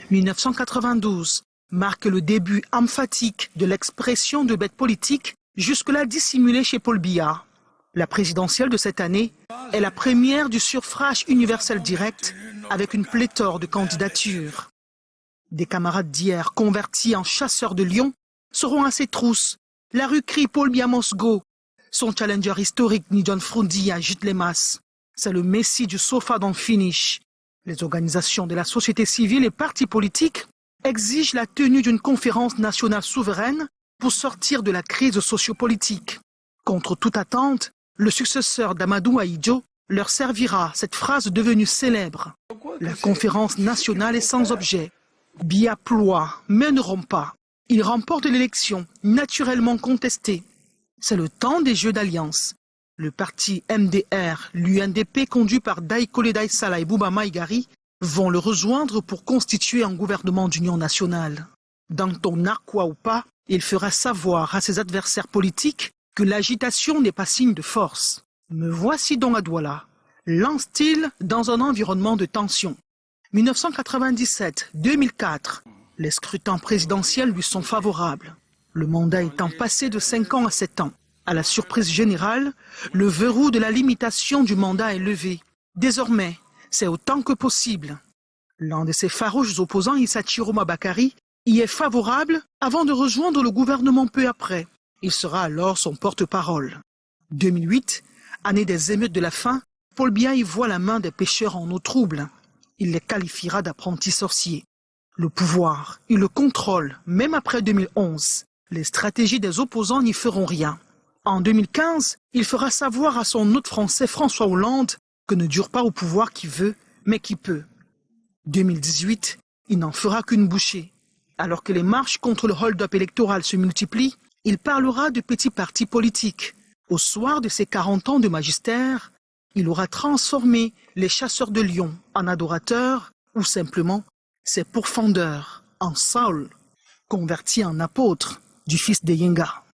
1992 marque le début emphatique de l'expression de bête politique jusque-là dissimulée chez Paul Biya. La présidentielle de cette année est la première du suffrage universel direct avec une pléthore de candidatures. Des camarades d'hier convertis en chasseurs de lions seront à ses trousses. La rue crie Paul Biya Mosgo. Son challenger historique Nidjon Frundi agite les masses. C'est le messie du sofa dans finish. Les organisations de la société civile et partis politiques exigent la tenue d'une conférence nationale souveraine pour sortir de la crise sociopolitique. Contre toute attente, le successeur d'Amadou Ahidjo leur servira cette phrase devenue célèbre. La conférence nationale est sans objet. Biya ploie, mais ne rompt pas. Il remporte l'élection, naturellement contestée. C'est le temps des jeux d'alliance. Le parti MDR, l'UNDP conduit par Daïkole Daïsala et Bouba Maïgari vont le rejoindre pour constituer un gouvernement d'union nationale. Dans ton narquois ou pas, il fera savoir à ses adversaires politiques que l'agitation n'est pas signe de force. Me voici donc à Douala, lance-t-il dans un environnement de tension. 1997-2004, les scrutins présidentiels lui sont favorables. Le mandat étant passé de 5 ans à 7 ans. À la surprise générale, le verrou de la limitation du mandat est levé. Désormais, c'est autant que possible. L'un de ses farouches opposants, Issa Chiroma Bakari, y est favorable avant de rejoindre le gouvernement peu après. Il sera alors son porte-parole. 2008, année des émeutes de la faim, Paul Biya y voit la main des pêcheurs en eau trouble. Il les qualifiera d'apprentis sorciers. Le pouvoir, il le contrôle, même après 2011. Les stratégies des opposants n'y feront rien. En 2015, il fera savoir à son hôte français François Hollande que ne dure pas au pouvoir qui veut, mais qui peut. 2018, il n'en fera qu'une bouchée. Alors que les marches contre le hold-up électoral se multiplient, il parlera de petits partis politiques. Au soir de ses 40 ans de magistère, il aura transformé les chasseurs de lions en adorateurs ou simplement ses pourfendeurs en Saul, convertis en apôtres du fils de Yenga.